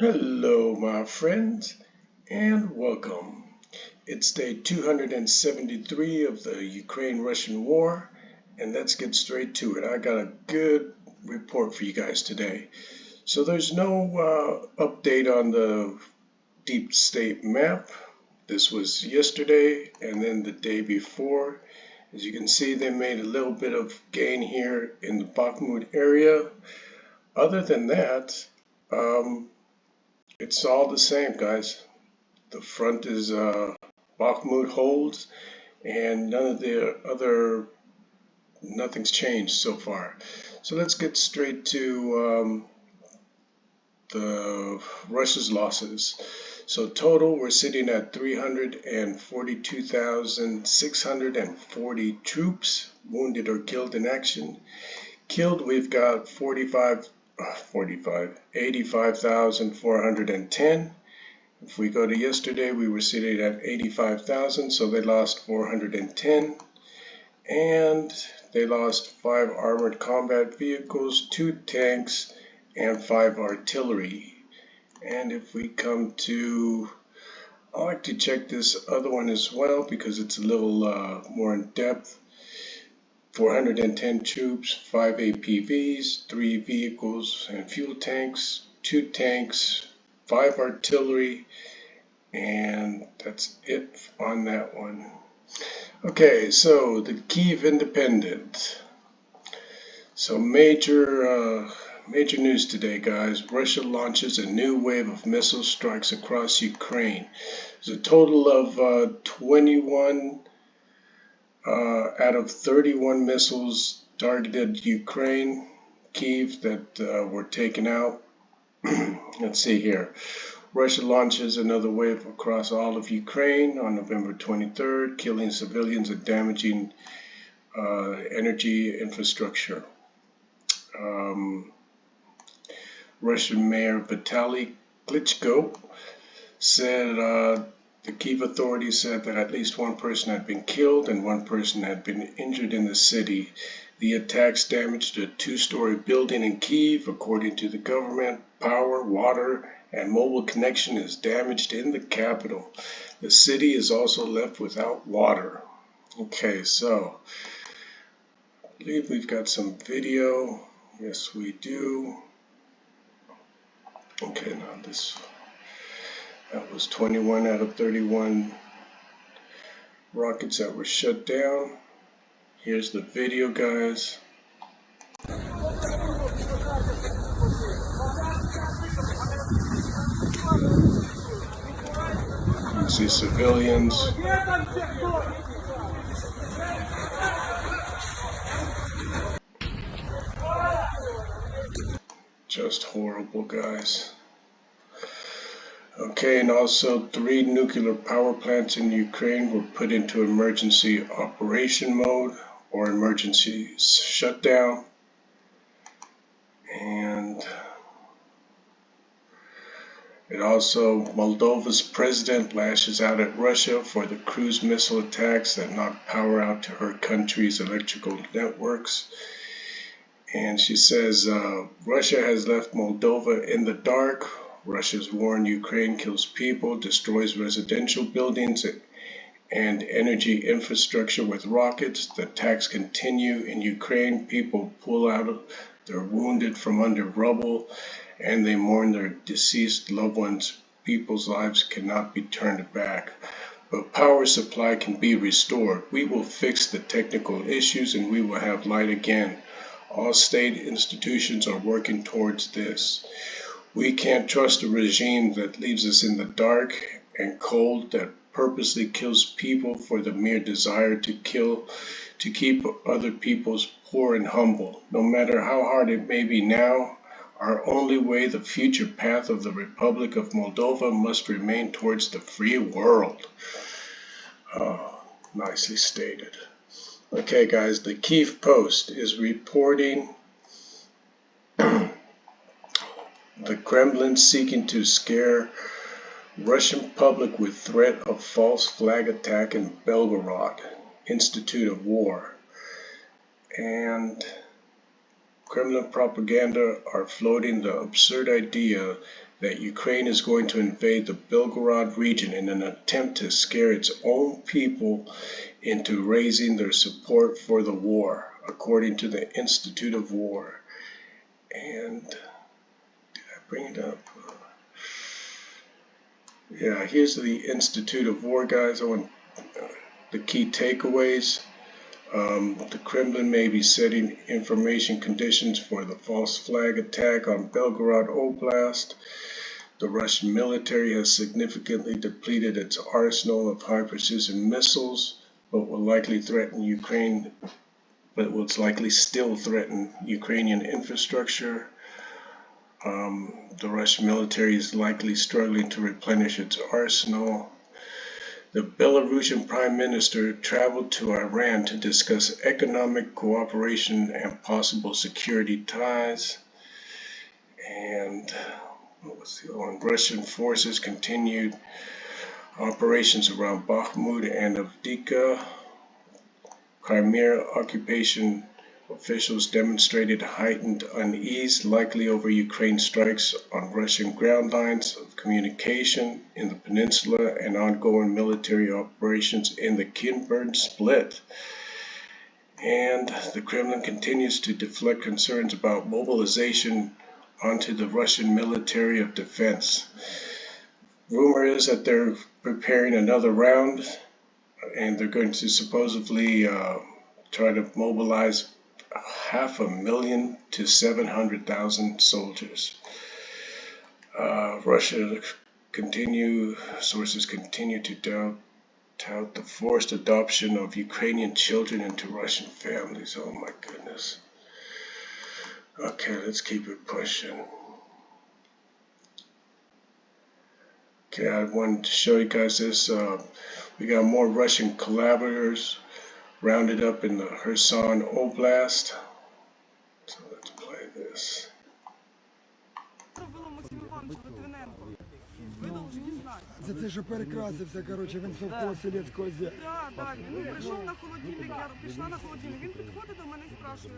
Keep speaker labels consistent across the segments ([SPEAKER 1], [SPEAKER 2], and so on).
[SPEAKER 1] Hello, my friends, and welcome. It's day 273 of the Ukraine-Russian war, and let's get straight to it. I got a good report for you guys today. So there's no update on the deep state map. This was yesterday and then the day before. As you can see, they made a little bit of gain here in the Bakhmut area. Other than that, it's all the same, guys. The front is Bakhmut holds, and nothing's changed so far. So let's get straight to the Russia's losses. So total, we're sitting at 342,640 troops wounded or killed in action. Killed, we've got 85,410. If we go to yesterday, we were sitting at 85,000, so they lost 410. And they lost 5 armored combat vehicles, 2 tanks, and 5 artillery. And if we come to, I like to check this other one as well because it's a little more in depth. 410 troops, 5 APVs, 3 vehicles and fuel tanks, 2 tanks, 5 artillery, and that's it on that one. Okay, so the Kyiv Independent. So major news today, guys. Russia launches a new wave of missile strikes across Ukraine. There's a total of 21 out of 31 missiles targeted Ukraine, Kyiv, that were taken out. Let's see here. Russia launches another wave across all of Ukraine on November 23rd, killing civilians and damaging energy infrastructure. Russian Mayor Vitaly Klitschko said the Kyiv authorities said that at least one person had been killed and one person had been injured in the city. The attacks damaged a 2-story building in Kyiv. According to the government, power, water, and mobile connection is damaged in the capital. The city is also left without water. Okay, so I believe we've got some video. Yes, we do. Okay, now that was 21 out of 31 rockets that were shut down. Here's the video, guys. You see civilians. Just horrible, guys. Okay, and also 3 nuclear power plants in Ukraine were put into emergency operation mode or emergency shutdown. And it also, Moldova's president lashes out at Russia for the cruise missile attacks that knocked power out to her country's electrical networks. And she says Russia has left Moldova in the dark. Russia's war in Ukraine kills people, destroys residential buildings and energy infrastructure with rockets. The attacks continue in Ukraine. People pull out their wounded from under rubble, and they mourn their deceased loved ones. People's lives cannot be turned back, but power supply can be restored. We will fix the technical issues and we will have light again. All state institutions are working towards this. We can't trust a regime that leaves us in the dark and cold, that purposely kills people for the mere desire to keep other peoples poor and humble. No matter how hard it may be now, our only way, the future path of the Republic of Moldova, must remain towards the free world. Nicely stated. Okay, guys, the Kyiv Post is reporting the Kremlin seeking to scare Russian public with threat of false flag attack in Belgorod, Institute of War. And Kremlin propaganda are floating the absurd idea that Ukraine is going to invade the Belgorod region in an attempt to scare its own people into raising their support for the war, according to the Institute of War. And did I bring it up? Yeah, here's the Institute of War, guys. I want the key takeaways. The Kremlin may be setting information conditions for the false flag attack on Belgorod Oblast. The Russian military has significantly depleted its arsenal of high-precision missiles, but will likely still threaten Ukrainian infrastructure. The Russian military is likely struggling to replenish its arsenal. The Belarusian Prime Minister traveled to Iran to discuss economic cooperation and possible security ties. And what was the other one? Russian forces continued operations around Bakhmut and Avdiivka. Crimea occupation officials demonstrated heightened unease, likely over Ukraine strikes on Russian ground lines of communication in the peninsula and ongoing military operations in the Kinburn split. And the Kremlin continues to deflect concerns about mobilization onto the Russian military of defense. Rumor is that they're preparing another round, and they're going to supposedly try to mobilize 500,000 to 700,000 soldiers. Sources continue to tout the forced adoption of Ukrainian children into Russian families. Oh my goodness. Okay, let's keep it pushing. Okay, I wanted to show you guys this. We got more Russian collaborators rounded up in the Kherson Oblast. So let's play this.
[SPEAKER 2] Це що перекрасився, коротше, він совкого селецького зя.
[SPEAKER 3] Так, він прийшов на холодильник, я пішла на холодильник, він підходить до мене і спрашує.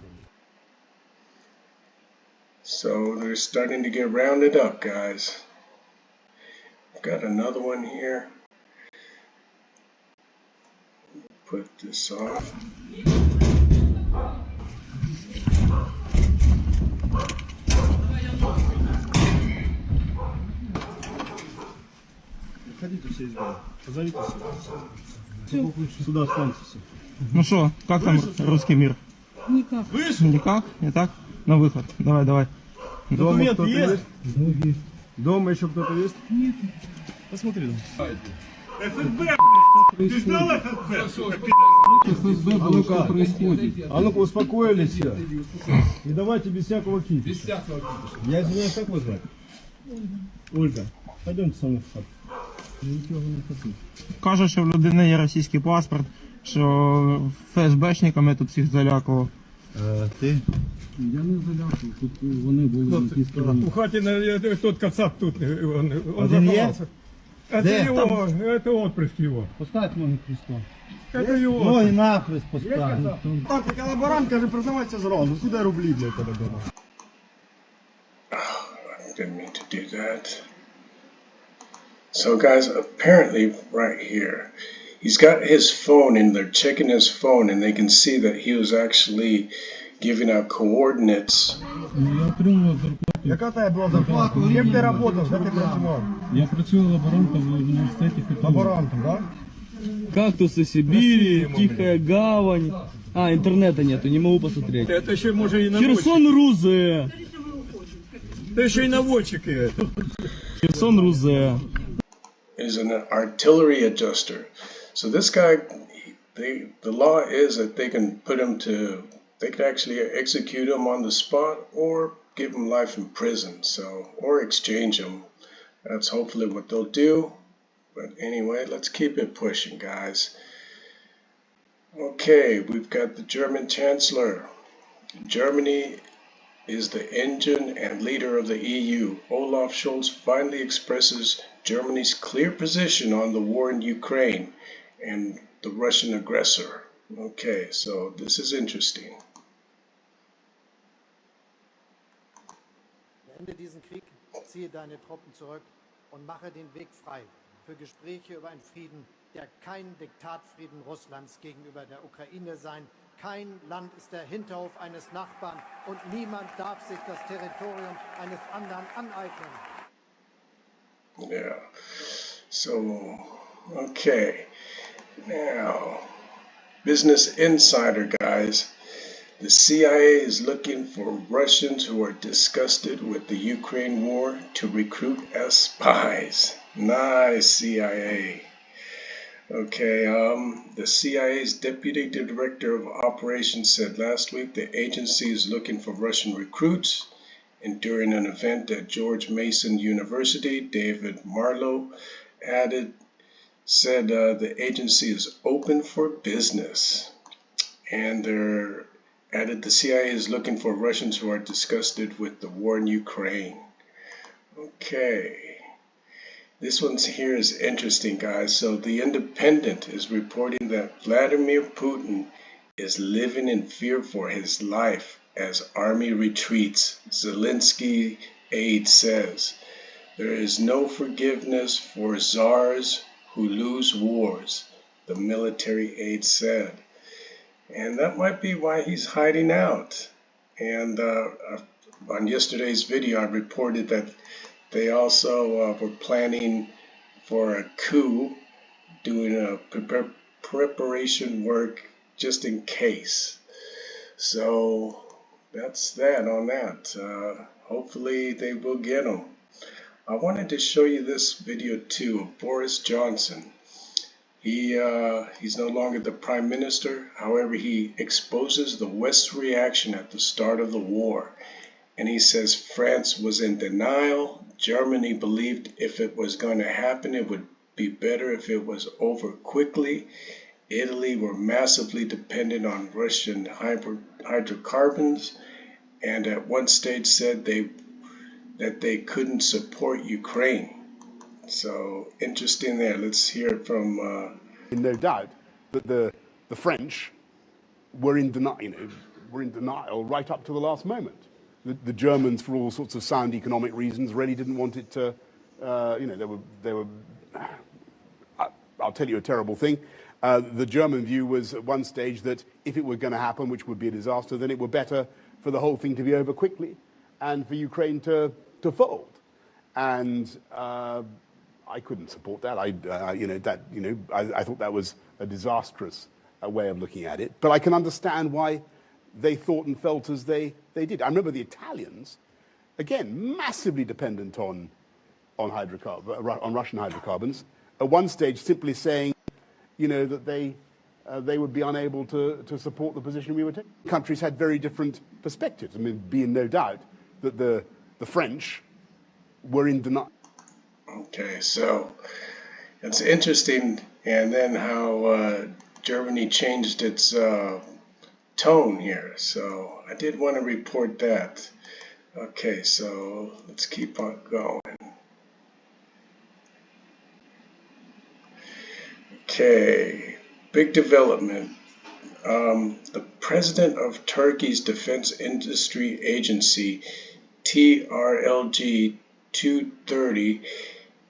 [SPEAKER 1] So they're starting to get rounded up, guys. I've got another one here. Put this off.
[SPEAKER 4] Выходите все из дома. Позовите сюда. Сюда останьтесь все.
[SPEAKER 5] Ну что, как там русский мир?
[SPEAKER 3] Никак.
[SPEAKER 5] Никак? Не так? На выход. Давай, давай.
[SPEAKER 4] Дома кто-то есть? Дома еще кто-то есть?
[SPEAKER 3] Нет.
[SPEAKER 4] Посмотри.
[SPEAKER 6] ФСБ, ты знал ФСБ?
[SPEAKER 5] ФСБ, что происходит?
[SPEAKER 4] А ну-ка успокоились все. И давайте без всякого кипиша. Я извиняюсь, как вас звать? Ольга. Пойдемте со мной в хату.
[SPEAKER 5] Каже, що в людини є російський паспорт, що ФСБшниками тут всіх залякував.
[SPEAKER 4] Ти?
[SPEAKER 5] Я не залякував, тут вони були на якійсь стороні.
[SPEAKER 6] У хаті тот кацап тут, он
[SPEAKER 4] Один є?
[SPEAKER 6] Это
[SPEAKER 4] Де?
[SPEAKER 6] его, это отпрыск его.
[SPEAKER 5] Поставь ноги Христо.
[SPEAKER 6] Это его.
[SPEAKER 4] Ноги нахрест поставь.
[SPEAKER 2] Так, така лаборант, каже, признавайся зразу. Куди рублі для тебе дома?
[SPEAKER 1] I didn't mean to do that. So guys, apparently right here, he's got his phone and they're checking his phone and they can see that he was actually giving out coordinates.
[SPEAKER 5] Я отримував зарплату.
[SPEAKER 2] Яка тебе була зарплата? З ким ти працював? Де ти працював?
[SPEAKER 5] Я працюю лаборантом в університеті ХТУ.
[SPEAKER 2] Лаборантом, так?
[SPEAKER 7] Кактусы Сибири, Тихая гавань. А, интернета нету, не могу посмотреть.
[SPEAKER 6] Это еще, может, и наводчик.
[SPEAKER 7] Херсон Рузе.
[SPEAKER 6] Это еще и наводчики.
[SPEAKER 7] Херсон Рузе.
[SPEAKER 1] Is an artillery adjuster. So this guy, the law is that they can they can actually execute him on the spot or give him life in prison. So, or exchange him. That's hopefully what they'll do. But anyway, let's keep it pushing, guys. Okay, we've got the German Chancellor. Germany is the engine and leader of the EU. Olaf Scholz finally expresses Germany's clear position on the war in Ukraine and the Russian aggressor. Okay, so this is interesting.
[SPEAKER 8] Ende diesen Krieg, ziehe deine Truppen zurück und mache den Weg frei für Gespräche über einen Frieden, der kein Diktatfrieden Russlands gegenüber der Ukraine sein. Kein Land ist der Hinterhof eines Nachbarn und niemand darf sich das Territorium eines anderen aneignen.
[SPEAKER 1] Yeah. So, okay. Now, Business Insider, guys. The CIA is looking for Russians who are disgusted with the Ukraine war to recruit as spies. Nice, CIA. Okay, the CIA's Deputy Director of Operations said last week the agency is looking for Russian recruits. And during an event at George Mason University, David Marlowe said the agency is open for business. And added the CIA is looking for Russians who are disgusted with the war in Ukraine. Okay. This one here is interesting, guys. So the Independent is reporting that Vladimir Putin is living in fear for his life as army retreats. Zelensky aide says, there is no forgiveness for czars who lose wars, the military aide said. And that might be why he's hiding out. And on yesterday's video, I reported that they also were planning for a coup, doing a preparation work just in case. So that's that on that. Hopefully they will get him. I wanted to show you this video too of Boris Johnson. He's no longer the prime minister. However, he exposes the West's reaction at the start of the war. And he says France was in denial. Germany believed if it was going to happen, it would be better if it was over quickly. Italy were massively dependent on Russian hydrocarbons, and at one stage said that they couldn't support Ukraine. So interesting there. Let's hear it from.
[SPEAKER 9] No doubt that the French were in denial right up to the last moment. The Germans, for all sorts of sound economic reasons, really didn't want it to. They were. I'll tell you a terrible thing. The German view was at one stage that if it were going to happen, which would be a disaster, then it were better for the whole thing to be over quickly and for Ukraine to fold. And I couldn't support that. I thought that was a disastrous way of looking at it. But I can understand why they thought and felt as they did. I remember the Italians, again, massively dependent on Russian hydrocarbons. At one stage, simply saying, that they would be unable to support the position we were taking. Countries had very different perspectives. I mean, be in no doubt that the French were in denial.
[SPEAKER 1] Okay, so it's interesting, and then how Germany changed its tone here. So I did want to report that. Okay, so let's keep on going. Okay, big development. The president of Turkey's defense industry agency, TRLG 230,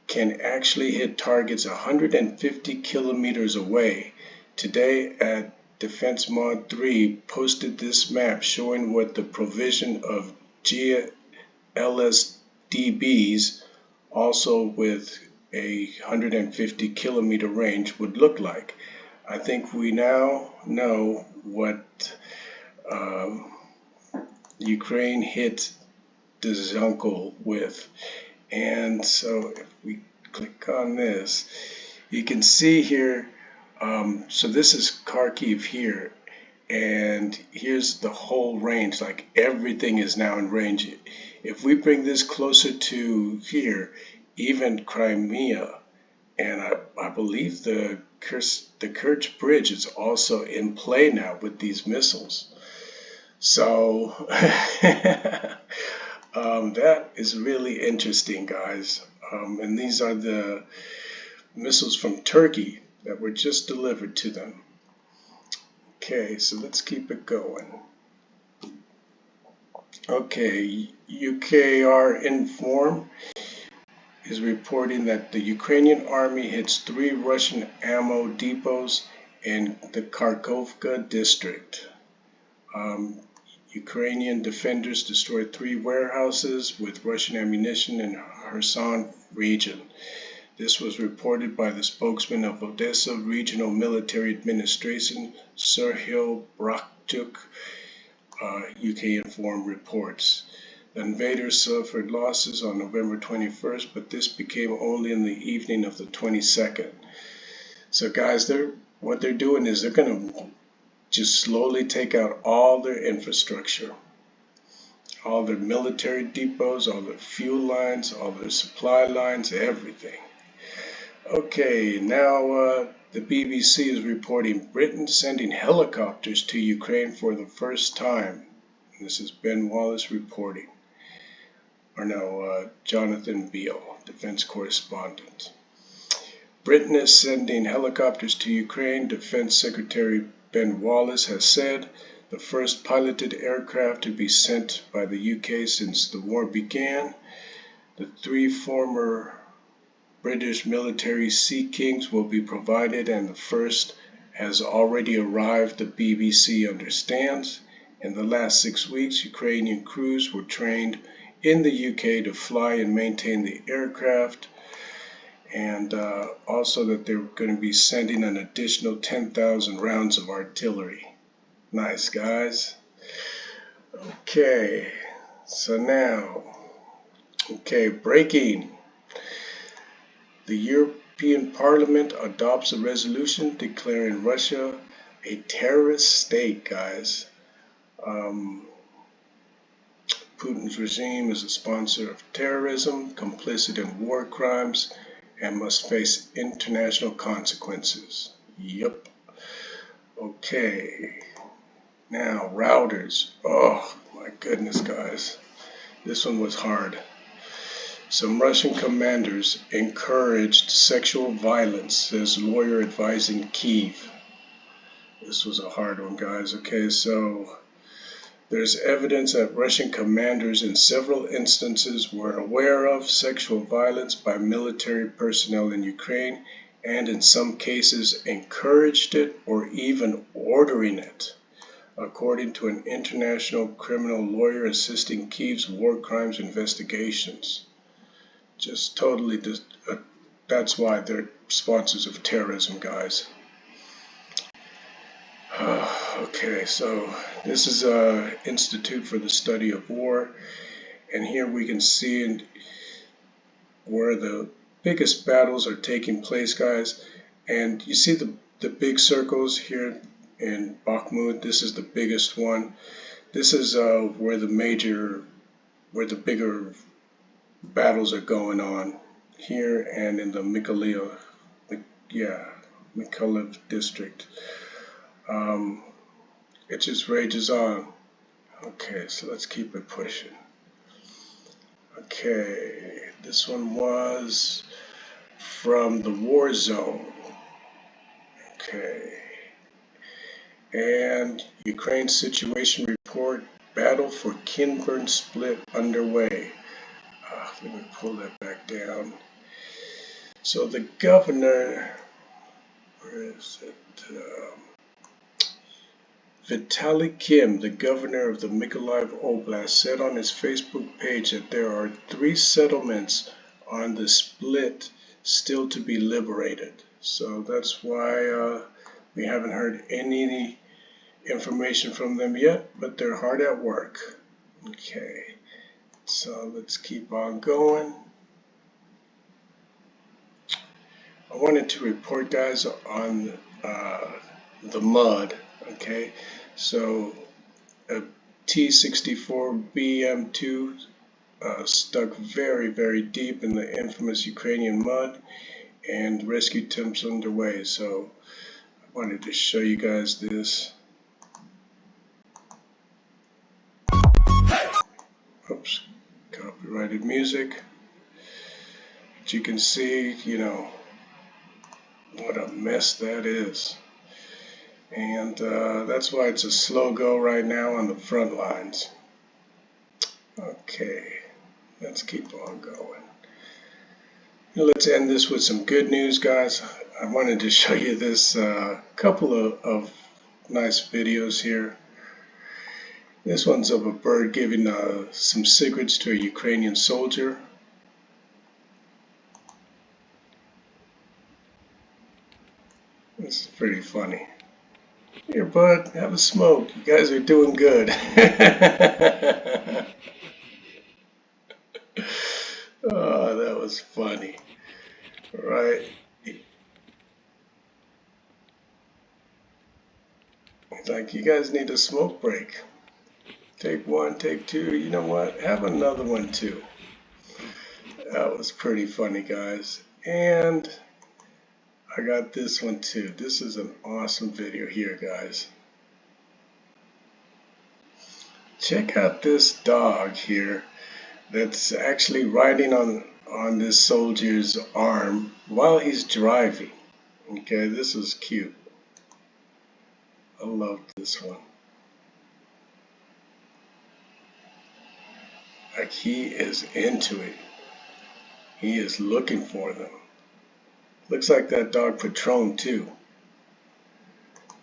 [SPEAKER 1] can actually hit targets 150 kilometers away. Today at Defense Mod 3 posted this map showing what the provision of GLSDBs, also with a 150 kilometer range, would look like. I think we now know what Ukraine hit the Zunkel with. And so if we click on this, you can see here, so this is Kharkiv here, and here's the whole range, like everything is now in range. If we bring this closer to here, even Crimea, and I believe the Kerch Bridge is also in play now with these missiles. So that is really interesting, guys. And these are the missiles from Turkey that were just delivered to them. Okay, so let's keep it going. Okay, UKR Inform is reporting that the Ukrainian army hits 3 Russian ammo depots in the Kharkovka district. Ukrainian defenders destroyed 3 warehouses with Russian ammunition in Kherson region. This was reported by the spokesman of Odessa Regional Military Administration, Serhiy Brakchuk. UK Inform reports. The invaders suffered losses on November 21st, but this became only in the evening of the 22nd. So guys, what they're doing is they're going to just slowly take out all their infrastructure, all their military depots, all their fuel lines, all their supply lines, everything. Okay, now the BBC is reporting Britain sending helicopters to Ukraine for the first time. This is Ben Wallace reporting. Or no, Jonathan Beale, defense correspondent. Britain is sending helicopters to Ukraine. Defense Secretary Ben Wallace has said the first piloted aircraft to be sent by the UK since the war began. The 3 former British military Sea Kings will be provided, and the first has already arrived, the BBC understands. In the last 6 weeks, Ukrainian crews were trained in the UK to fly and maintain the aircraft, and also that they're going to be sending an additional 10,000 rounds of artillery. Nice, guys. Okay, so now, breaking. The European Parliament adopts a resolution declaring Russia a terrorist state, guys. Putin's regime is a sponsor of terrorism, complicit in war crimes, and must face international consequences. Yep. Okay. Now, routers. Oh, my goodness, guys. This one was hard. Some Russian commanders encouraged sexual violence, says lawyer advising Kyiv. This was a hard one, guys. Okay, so there's evidence that Russian commanders in several instances were aware of sexual violence by military personnel in Ukraine, and in some cases encouraged it or even ordering it, according to an international criminal lawyer assisting Kyiv's war crimes investigations. Just totally, that's why they're sponsors of terrorism, guys. Okay, so this is Institute for the Study of War, and here we can see where the biggest battles are taking place, guys. And you see the big circles here in Bakhmut. This is the biggest one. This is where the bigger battles are going on here, and in the Mykolaiv district. It just rages on. Okay, so let's keep it pushing. Okay, this one was from the war zone. Okay, and Ukraine situation report, battle for Kinburn split underway. Let me pull that back down. So the governor, where is it? Vitaly Kim, the governor of the Mykolaiv Oblast, said on his Facebook page that there are 3 settlements on the split still to be liberated. So that's why we haven't heard any information from them yet, but they're hard at work. Okay, so let's keep on going. I wanted to report, guys, on the mud. Okay, so a T-64 BM2 stuck very, very deep in the infamous Ukrainian mud, and rescue attempts underway. So I wanted to show you guys this. Oops, copyrighted music. But you can see, what a mess that is. And that's why it's a slow go right now on the front lines. Okay, let's keep on going. Let's end this with some good news, guys. I wanted to show you this couple of nice videos here. This one's of a bird giving some cigarettes to a Ukrainian soldier. This is pretty funny. Here, bud, have a smoke. You guys are doing good. Oh, that was funny. Right? It's like, you guys need a smoke break. Take one, take two. You know what? Have another one too. That was pretty funny, guys. And I got this one too. This is an awesome video here, guys. Check out this dog here that's actually riding on this soldier's arm while he's driving. Okay, this is cute. I love this one. Like, he is into it. He is looking for them. Looks like that dog Patron too.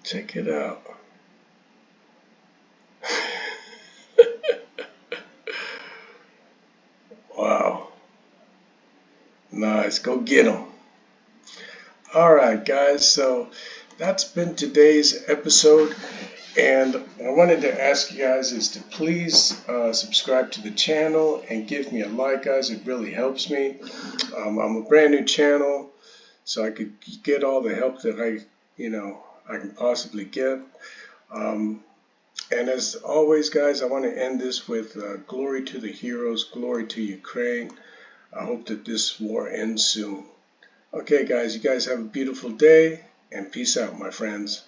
[SPEAKER 1] Check it out. Wow. Nice. Go get him. Alright, guys. So that's been today's episode. And I wanted to ask you guys is to please subscribe to the channel and give me a like, guys. It really helps me. I'm a brand new channel, so I could get all the help that I can possibly get. And as always, guys, I want to end this with glory to the heroes, glory to Ukraine. I hope that this war ends soon. Okay, guys, you guys have a beautiful day, and peace out, my friends.